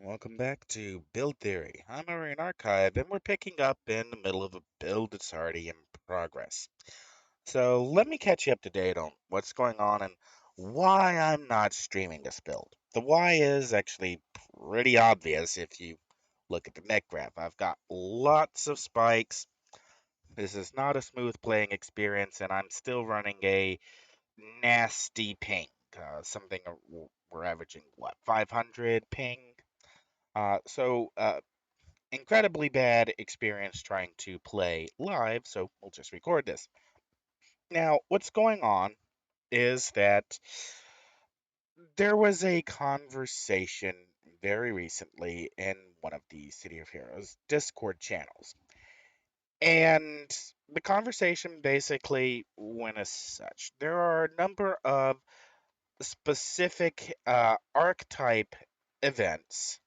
Welcome back to Build Theory. I'm Marine Archive, and we're picking up in the middle of a build that's already in progress. So let me catch you up to date on what's going on and why I'm not streaming this build. The why is actually pretty obvious if you look at the net graph. I've got lots of spikes. This is not a smooth playing experience, and I'm still running a nasty ping. Something we're averaging, what, 500 ping? So incredibly bad experience trying to play live, so we'll just record this. Now, what's going on is that there was a conversation very recently in one of the City of Heroes Discord channels. And the conversation basically went as such. There are a number of specific archetype events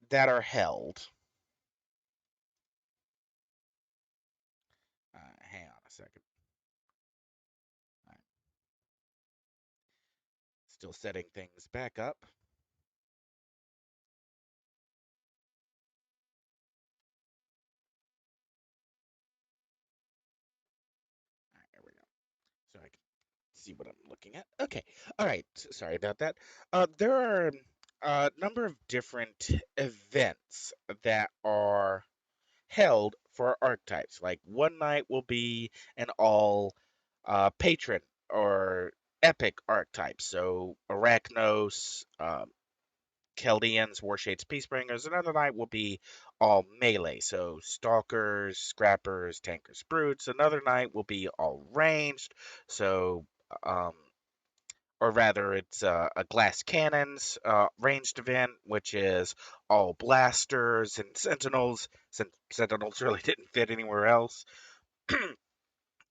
that are held. Hang on a second. Still setting things back up. All right, there we go. So I can see what I'm looking at. Okay. All right. Sorry about that. There are a number of different events that are held for archetypes. Like one night will be an all patron or epic archetype. So Arachnos, Chaldeans, Warshades, Peacebringers. Another night will be all melee, so Stalkers, Scrappers, Tankers, Brutes. Another night will be all ranged, so um, or rather, it's a glass cannons ranged event, which is all blasters and sentinels. Since sentinels really didn't fit anywhere else.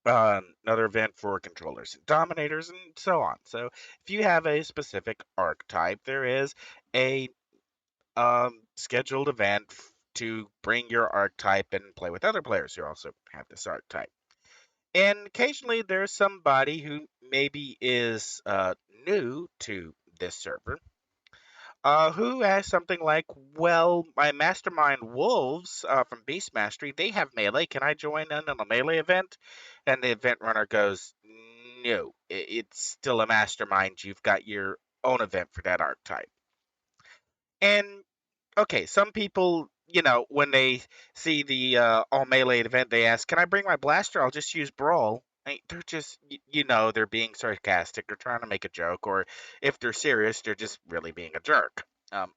Another event for controllers and dominators, and so on. So, if you have a specific archetype, there is a scheduled event to bring your archetype and play with other players who also have this archetype. And occasionally there's somebody who maybe is new to this server who has something like, well, my Mastermind Wolves from Beast Mastery, they have melee. Can I join in on a melee event? And the event runner goes, no, it's still a Mastermind. You've got your own event for that archetype. And okay, some people, when they see the all melee event, they ask, "Can I bring my blaster? I'll just use brawl." They're just, they're being sarcastic. They're trying to make a joke, or if they're serious, they're just really being a jerk. And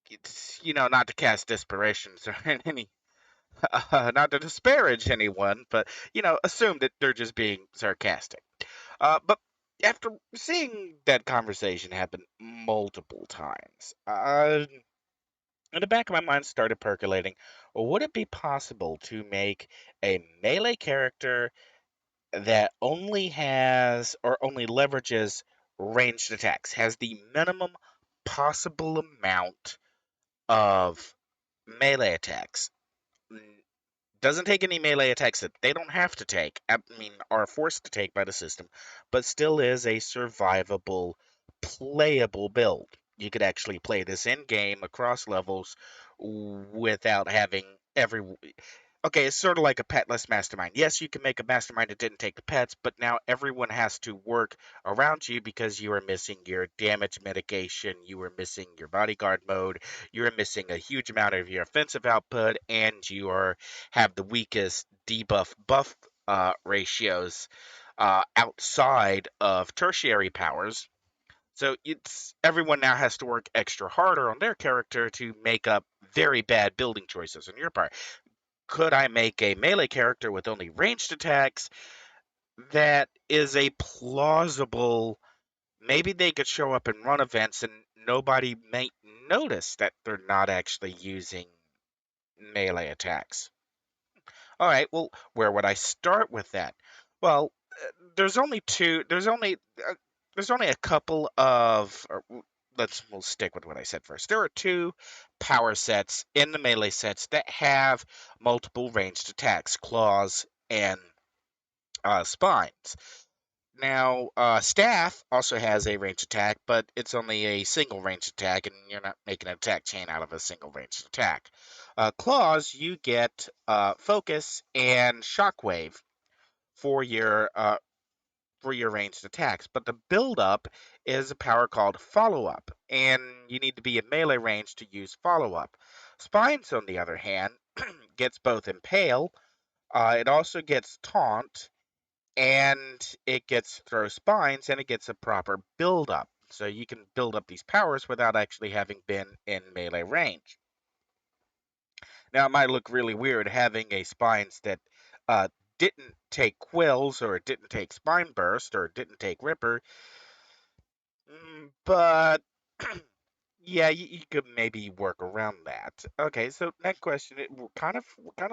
it's, not to cast desperations or any, not to disparage anyone, but assume that they're just being sarcastic. But after seeing that conversation happen multiple times, in the back of my mind started percolating, would it be possible to make a melee character that only has or only leverages ranged attacks, has the minimum possible amount of melee attacks? Doesn't take any melee attacks that they don't have to take, I mean, are forced to take by the system, but still is a survivable, playable build. You could actually play this in game across levels without having every. Okay, it's sort of like a petless mastermind. Yes, you can make a mastermind that didn't take the pets, but now everyone has to work around you because you are missing your damage mitigation, you are missing your bodyguard mode, you are missing a huge amount of your offensive output, and you are have the weakest debuff buff ratios outside of tertiary powers. So it's everyone now has to work extra harder on their character to make up very bad building choices on your part. Could I make a melee character with only ranged attacks that is a plausible? Maybe they could show up and run events and nobody may notice that they're not actually using melee attacks. All right, well, where would I start with that? Well, there's only two. There's only a couple of. We'll stick with what I said first. There are two power sets in the melee sets that have multiple ranged attacks, claws and spines. Now, staff also has a range attack, but it's only a single range attack, and you're not making an attack chain out of a single range attack. Claws, you get focus and shockwave for your ranged attacks, but the build up is a power called follow up, and you need to be in melee range to use follow up. Spines, on the other hand, gets both impale. It also gets taunt, and it gets throw spines, and it gets a proper build up. So you can build up these powers without actually having been in melee range. Now, it might look really weird having a spines that uh, didn't take quills, or it didn't take spine burst, or it didn't take ripper, but yeah, you could maybe work around that. Okay, so next question. We're kind of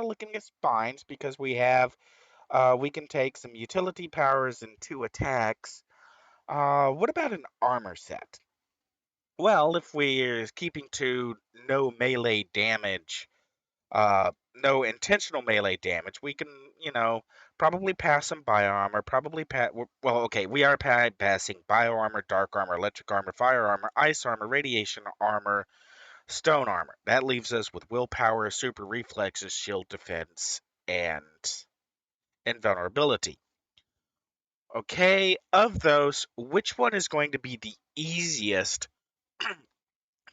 looking at spines because we can take some utility powers and two attacks. What about an armor set? Well, if we're keeping to no melee damage, no intentional melee damage, we can, probably pass some bio armor. Well, okay, we are passing bio armor, dark armor, electric armor, fire armor, ice armor, radiation armor, stone armor. That leaves us with willpower, super reflexes, shield defense, and invulnerability. Okay, of those, which one is going to be the easiest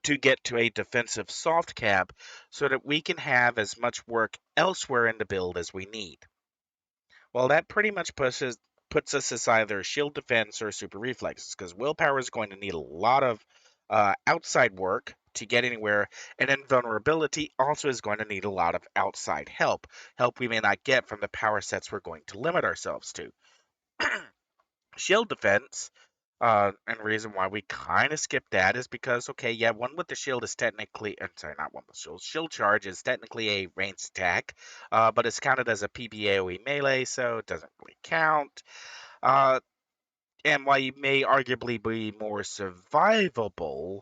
to get to a defensive soft cap so that we can have as much work elsewhere in the build as we need? Well, that pretty much puts us as either shield defense or super reflexes, because willpower is going to need a lot of outside work to get anywhere, and invulnerability also is going to need a lot of outside help we may not get from the power sets we're going to limit ourselves to. Shield defense, and the reason why we kind of skip that is because, okay, yeah, one with the shield is technically, I'm sorry, not one with shield. Shield charge is technically a ranged attack, but it's counted as a PBAOE melee, so it doesn't really count. Uh, and while you may arguably be more survivable,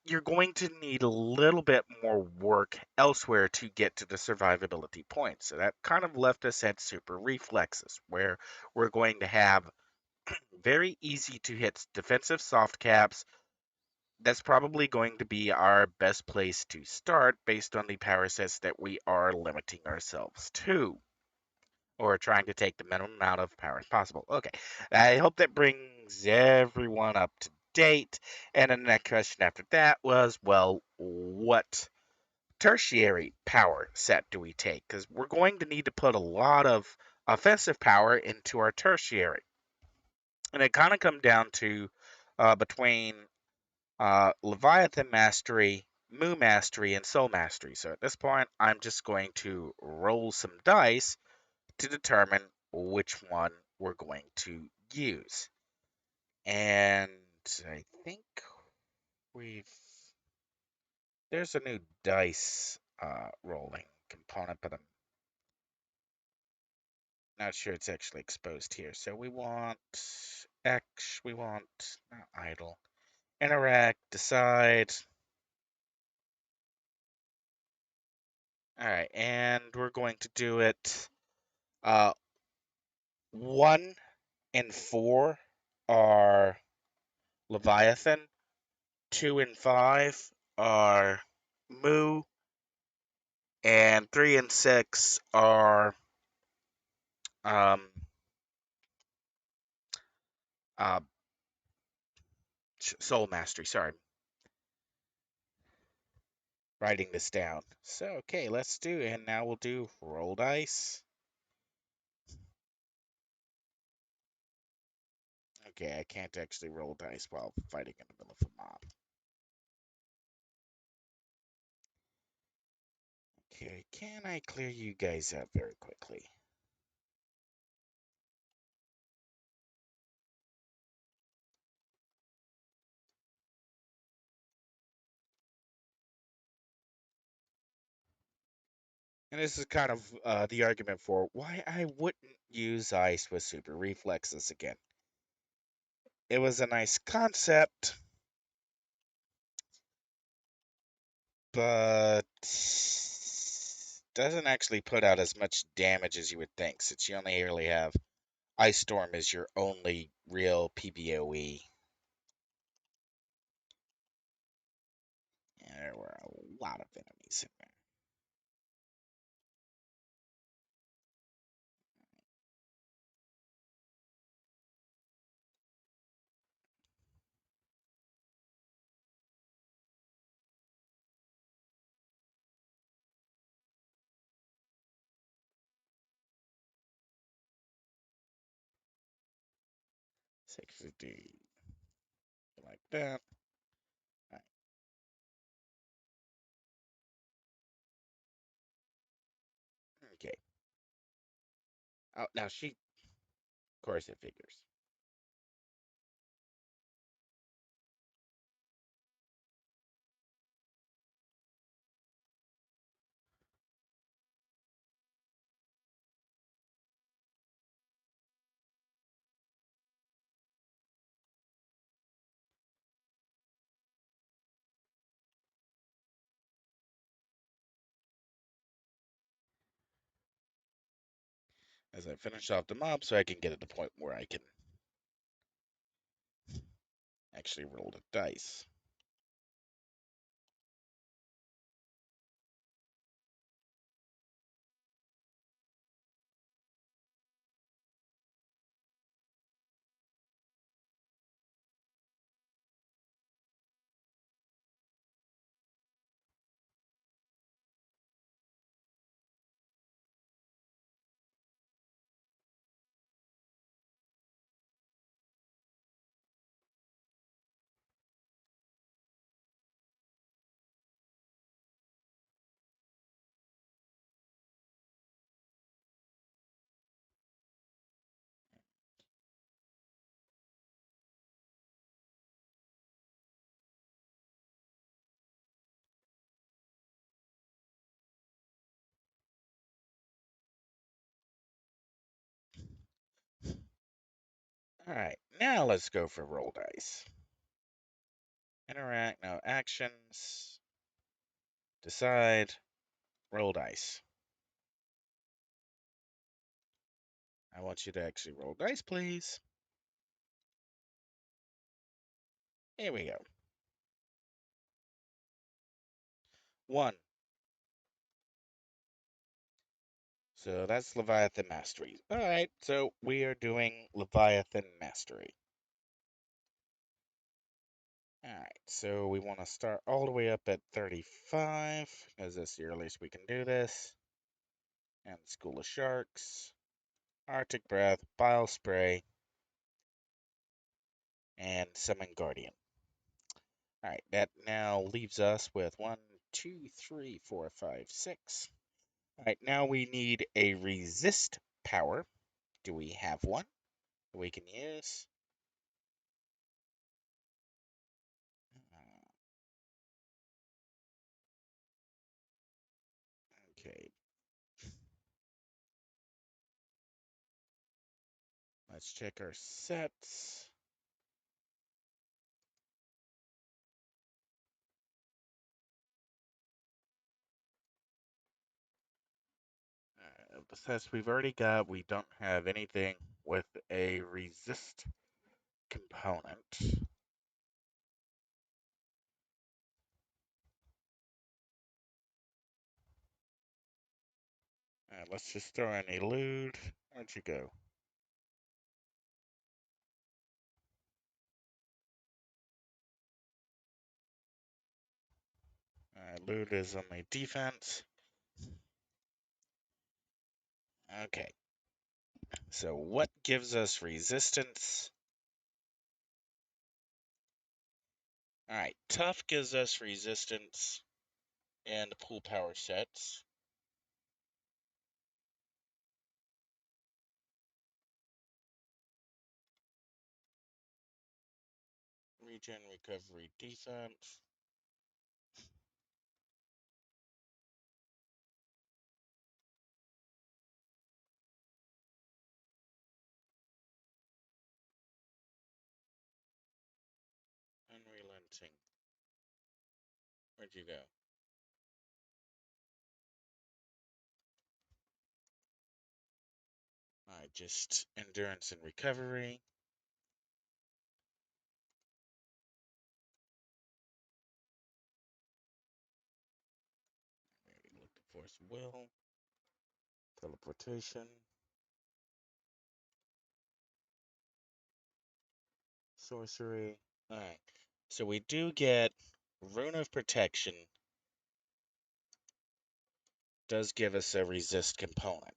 you're going to need a little bit more work elsewhere to get to the survivability point. So that kind of left us at super reflexes, where we're going to have very easy to hit defensive soft caps. That's probably going to be our best place to start based on the power sets that we are limiting ourselves to, or trying to take the minimum amount of power as possible. Okay, I hope that brings everyone up to date. And then the next question after that was, well, what tertiary power set do we take? Because we're going to need to put a lot of offensive power into our tertiary. And it kind of come down to between Leviathan Mastery, Moo Mastery, and Soul Mastery. So at this point, I'm just going to roll some dice to determine which one we're going to use. And I think we've there's a new dice rolling component, but I'm not sure it's actually exposed here. So we want we want not idle, interact, decide. All right, and we're going to do it. Uh, 1 and 4 are Leviathan. 2 and 5 are Moo, and 3 and 6 are um, uh, Soul Mastery. Sorry, writing this down. So, okay, let's do it. And now we'll do roll dice. Okay, I can't actually roll dice while fighting in the middle of a mob. Okay, can I clear you guys up very quickly? And this is kind of the argument for why I wouldn't use ice with super reflexes again. It was a nice concept, but doesn't actually put out as much damage as you would think, since you only really have Ice Storm is your only real PBOE. And there were a lot of enemies in there. 650. Like that. All right. Okay. Oh, now she, of course, it figures. As I finish off the mob, so I can get at the point where I can actually roll the dice. All right, now let's go for roll dice. Interact, no actions. Decide, roll dice. I want you to actually roll dice, please. Here we go. 1. So that's Leviathan Mastery. All right, so we are doing Leviathan Mastery. All right, so we want to start all the way up at 35, because that's the earliest we can do this. And School of Sharks, Arctic Breath, Bile Spray, and Summon Guardian. All right, that now leaves us with 1, 2, 3, 4, 5, 6. All right, now we need a resist power. Do we have one that we can use? Okay, let's check our sets. The sets we've already got, we don't have anything with a resist component. Let's just throw in Elude. Where'd you go? Elude is only defense. Okay. So what gives us resistance? Alright, Tough gives us resistance in the pool power sets. Regen, recovery, defense. Unrelenting. Where'd you go? Just endurance and recovery. Look to force will. Teleportation. Sorcery. Alright. So we do get Rune of Protection. Does give us a resist component.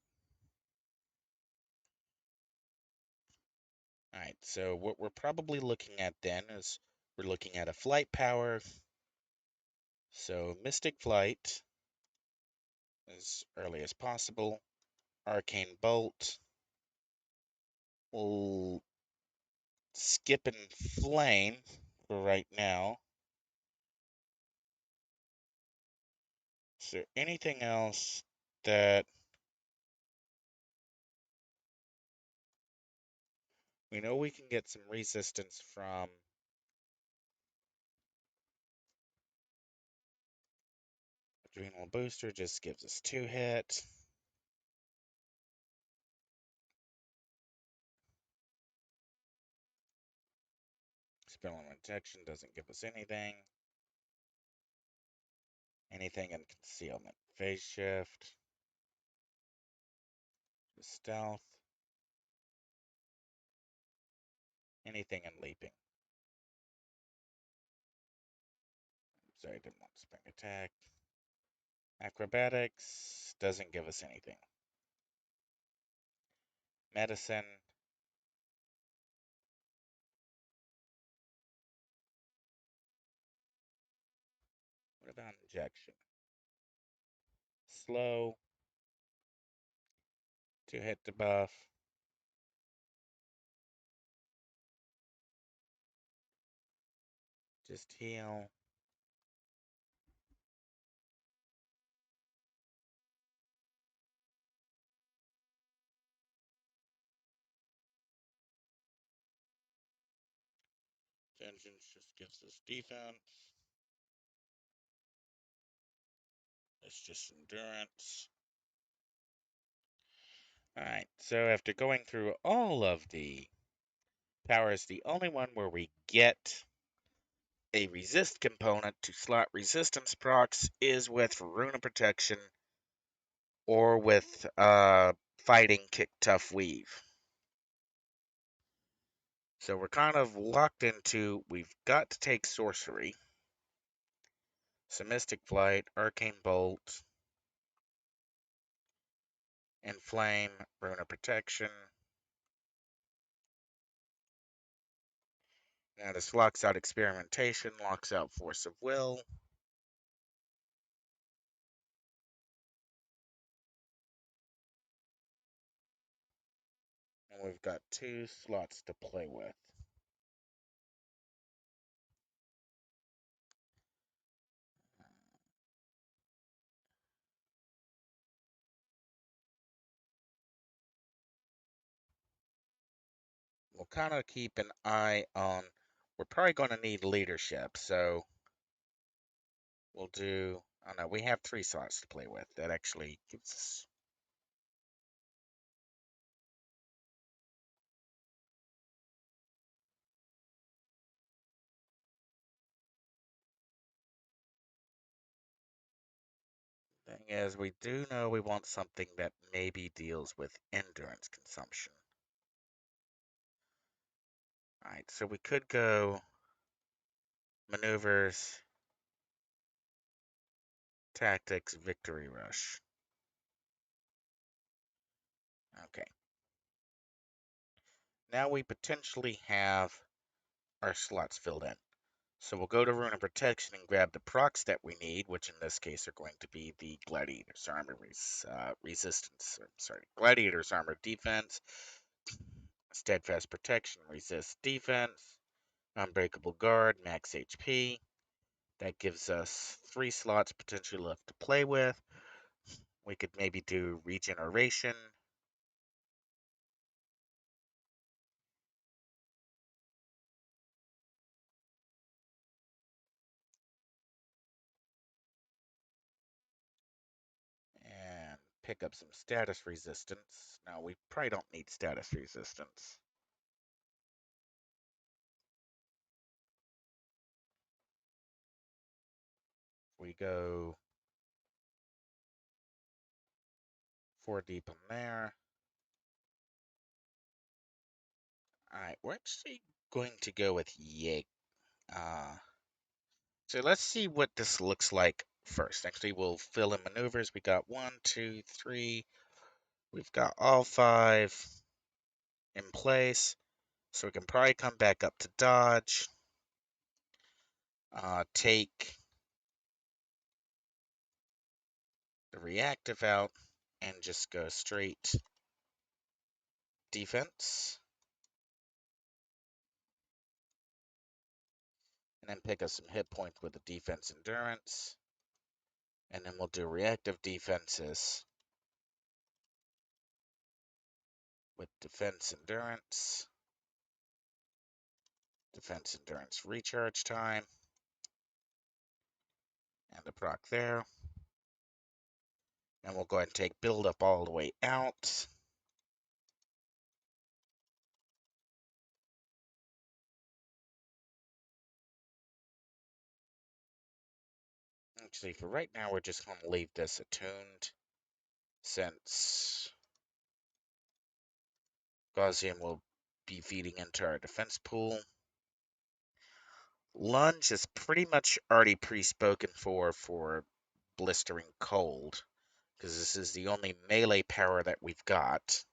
Alright, so what we're probably looking at then is we're looking at a flight power. So Mystic Flight as early as possible. Arcane Bolt. We'll skip and Flame for right now. Is there anything else that we know we can get some resistance from? Adrenal Booster just gives us 2 hit. Spell and Protection doesn't give us anything. Anything in Concealment. Phase Shift. Stealth. Anything in Leaping. Sorry, didn't want Spring Attack. Acrobatics doesn't give us anything. Medicine. What about Injection? Slow. 2 hit debuff. Just heal. Vengeance just gives us defense. It's just endurance. Alright, so after going through all of the powers, the only one where we get a resist component to slot resistance procs is with Rune of Protection or with Fighting Kick Tough Weave. So we're kind of locked into, we've got to take Sorcery. So Mystic Flight, Arcane Bolt, Inflame, Rune of Protection. Now this locks out Experimentation, locks out Force of Will. And we've got 2 slots to play with. We'll kind of keep an eye on, we're probably going to need leadership, so we'll do, oh no, we have 3 slots to play with. That actually gives us, thing is, we do know we want something that maybe deals with endurance consumption. Alright, so we could go maneuvers, tactics, victory rush. Okay. Now we potentially have our slots filled in. So we'll go to Rune of Protection and grab the procs that we need, which in this case are going to be the Gladiator's Armor Resistance. Gladiator's Armor Defense, Steadfast Protection, Resist Defense, Unbreakable Guard, Max HP. That gives us 3 slots potentially left to play with. We could maybe do Regeneration. And pick up some status resistance. No, we probably don't need status resistance. We go 4 deep in there. Alright, we're actually going to go with Yig. So let's see what this looks like first. Actually, we'll fill in maneuvers. We got 1, 2, 3. We've got all 5 in place. So we can probably come back up to dodge. Take the reactive out and just go straight defense. And then pick up some hit points with the defense endurance. And then we'll do reactive defenses with defense endurance recharge time, and a proc there. And we'll go ahead and take build up all the way out. Actually, for right now, we're just going to leave this attuned, since Gaussian will be feeding into our defense pool. Lunge is pretty much already pre-spoken for blistering cold, because this is the only melee power that we've got.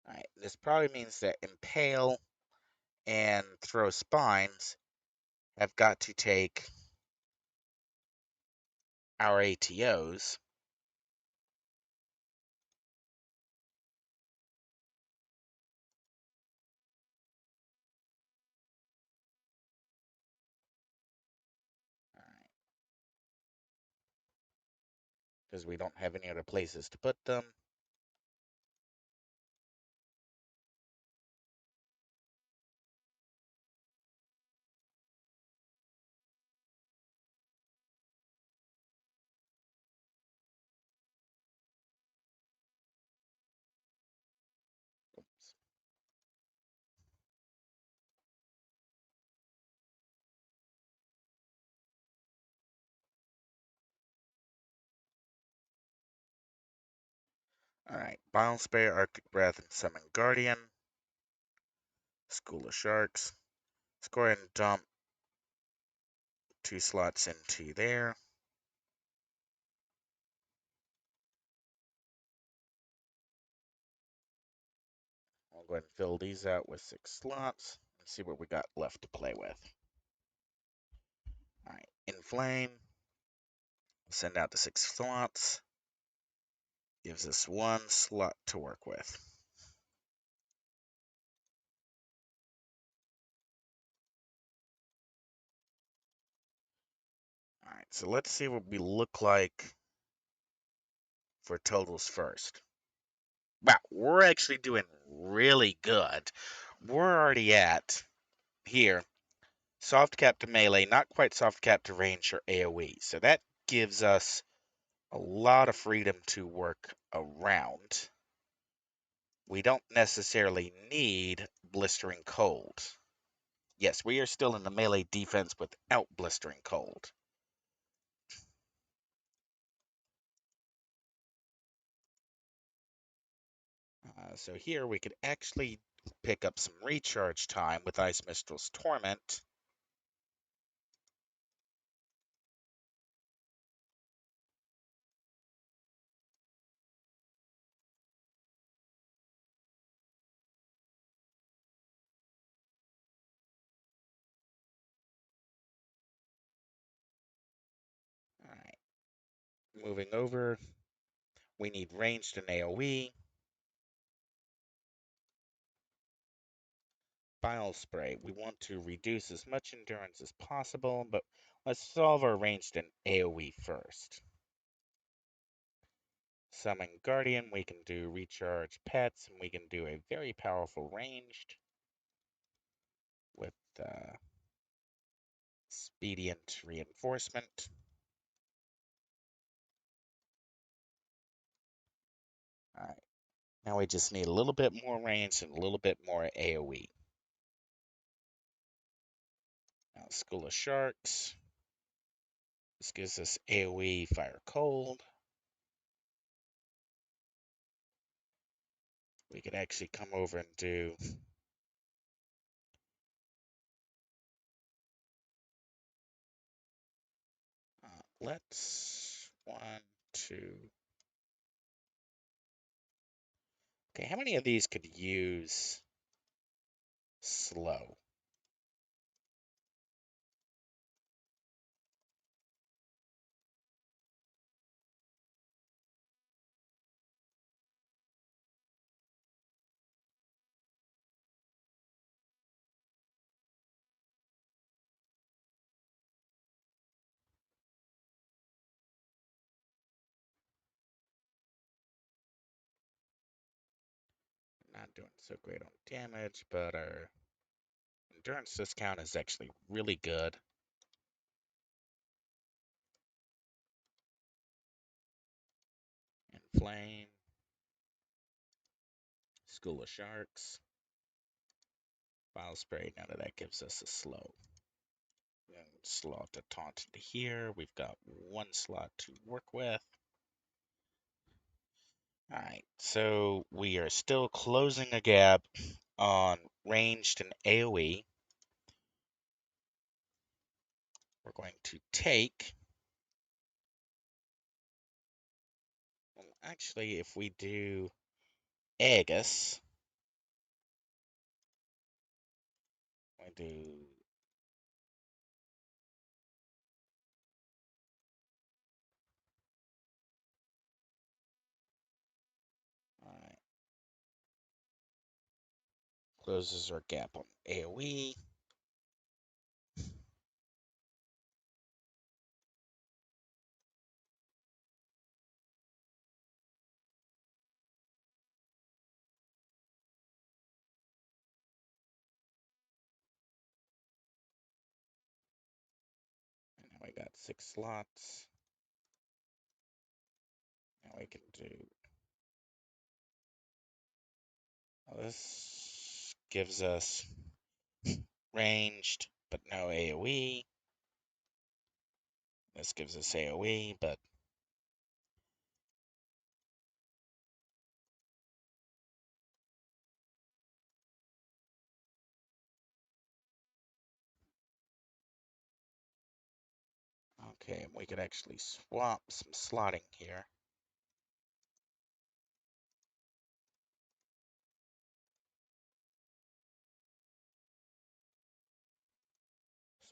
Alright, this probably means that Impale and Throw Spines have got to take our ATOs. Alright, because we don't have any other places to put them. Oops. Alright, Bile Spray, Arctic Breath, and Summon Guardian. School of Sharks. Let's go ahead and dump 2 slots into there. I'll go ahead and fill these out with 6 slots and see what we got left to play with. Alright, Inflame. Send out the 6 slots. Gives us 1 slot to work with. Alright, so let's see what we look like for totals first. Wow, we're actually doing really good. We're already at, here, soft cap to melee, not quite soft cap to range or AoE. So that gives us a lot of freedom to work around. We don't necessarily need blistering cold. Yes, we are still in the melee defense without blistering cold. So here we could actually pick up some recharge time with Ice Mistral's Torment. Alright, moving over, we need ranged and AoE. Bile Spray, we want to reduce as much endurance as possible, but let's solve our ranged and AoE first. Summon Guardian, we can do Recharge Pets, and we can do a very powerful ranged with Expedient Reinforcement. Alright, now we just need a little bit more range and a little bit more AoE. Now, School of Sharks. This gives us AoE Fire Cold. We could actually come over and do let's 1, 2. Okay, how many of these could use slow? Not doing so great on damage, but our endurance discount is actually really good. Inflame. School of Sharks. Bile Spray, now that gives us a slow. And slot the taunt into here. We've got one slot to work with. Alright, so we are still closing a gap on ranged and AoE. We're going to take... Well, actually, if we do Aegis, we do... Alright. Closes our gap on AoE. And now we got 6 slots. Now we can do... Well, this gives us ranged, but no AoE. This gives us AoE, but... Okay, we could actually swap some slotting here.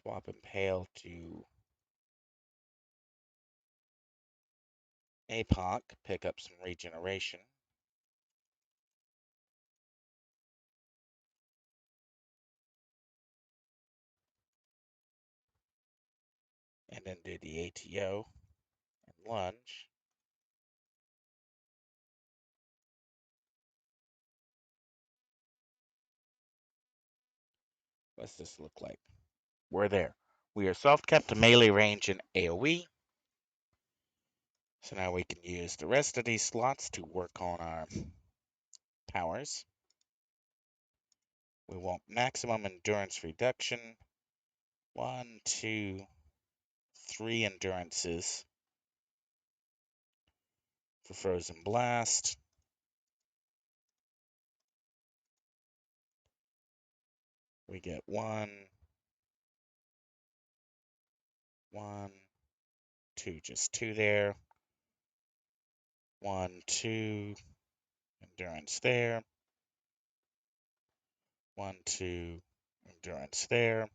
Swap Impale to APOC, pick up some regeneration. And then do the ATO and lunge. What's this look like? We're there. We are soft kept to melee range and AoE. So now we can use the rest of these slots to work on our powers. We want maximum endurance reduction. 1, 2, 3 endurances for Frozen Blast. We get 1, 1, 2, just 2 there. 1, 2, endurance there. 1, 2, endurance there.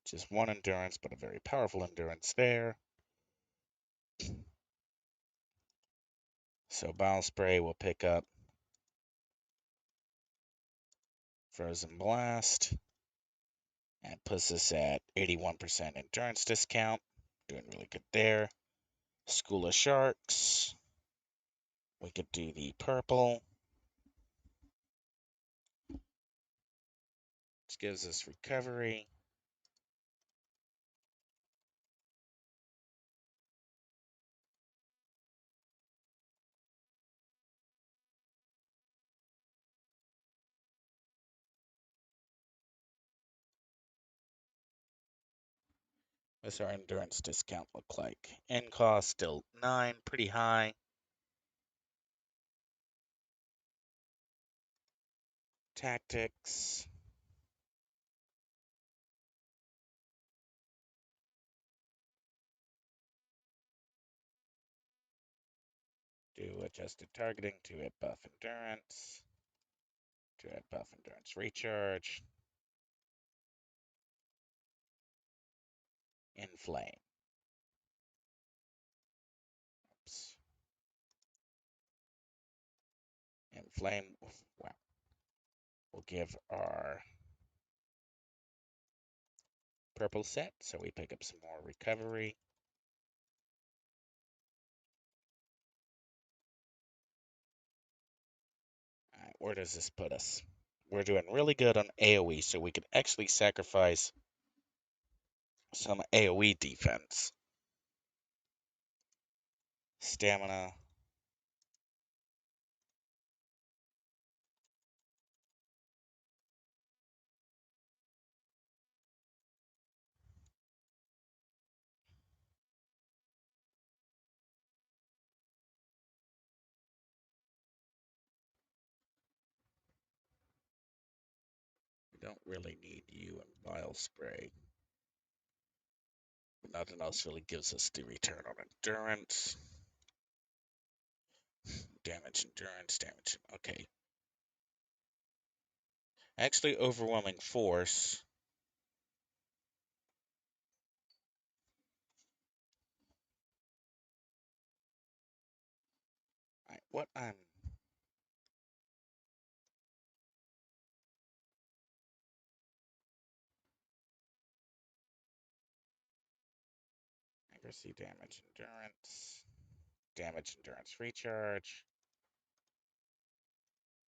Just 1 endurance, but a very powerful endurance there. So Bile Spray will pick up Frozen Blast and puts us at 81% endurance discount. Doing really good there. School of Sharks. We could do the purple, which gives us recovery. What's our endurance discount look like? End cost still 9, pretty high. Tactics. Do adjusted targeting to hit buff endurance. To hit buff endurance recharge. Inflame. Oops. Inflame. Wow. We'll give our purple set, so we pick up some more recovery. All right, where does this put us? We're doing really good on AoE, so we could actually sacrifice some AoE defense. Stamina. We don't really need you and Bile Spray. Nothing else really gives us the return on endurance. Damage, endurance, damage. Okay. Actually, overwhelming force. What I'm... Accuracy, damage, endurance. Damage, endurance, recharge.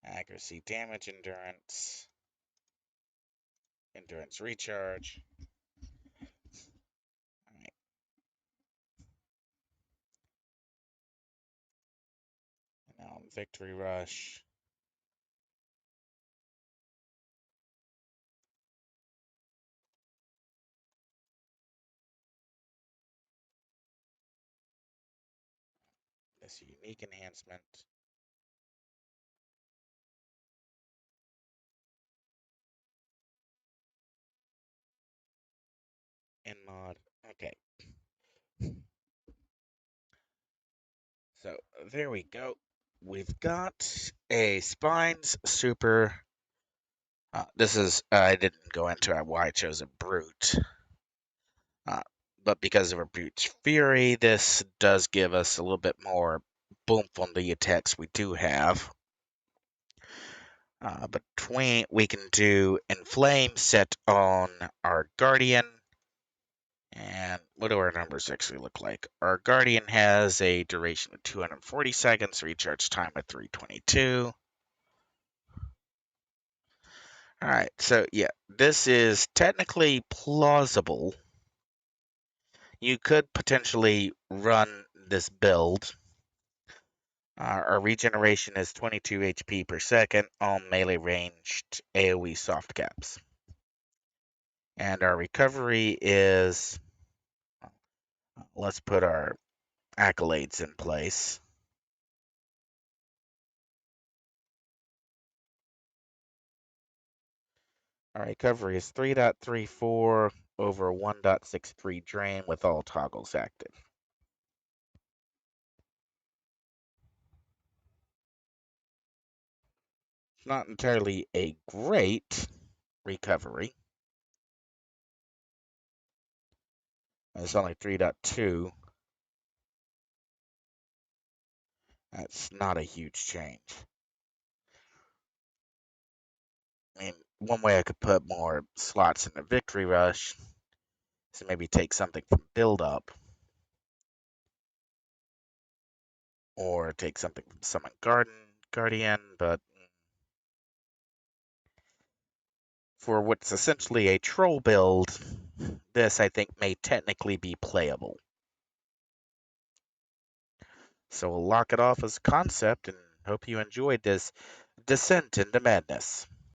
Accuracy, damage, endurance. Endurance, recharge. Alright. And now I'm Victory Rush. This unique enhancement. In mod. Okay. So there we go. We've got a Spines Super. This is, I didn't go into why I chose a Brute. But because of a Brute's Fury, this does give us a little bit more boomph on the attacks we do have. Between, we can do Inflame set on our Guardian. And what do our numbers actually look like? Our Guardian has a duration of 240 seconds, recharge time of 322. Alright, so yeah, this is technically plausible. You could potentially run this build. Our regeneration is 22 HP per second on melee ranged AoE soft caps. And our recovery is, let's put our accolades in place. Our recovery is 3.34 over 1.63 drain with all toggles active. It's not entirely a great recovery. It's only 3.2. That's not a huge change. I mean, one way I could put more slots in the Victory Rush is maybe take something from Build Up. or take something from Summon Guardian, but for what's essentially a troll build, this I think may technically be playable. So we'll lock it off as a concept and hope you enjoyed this descent into madness.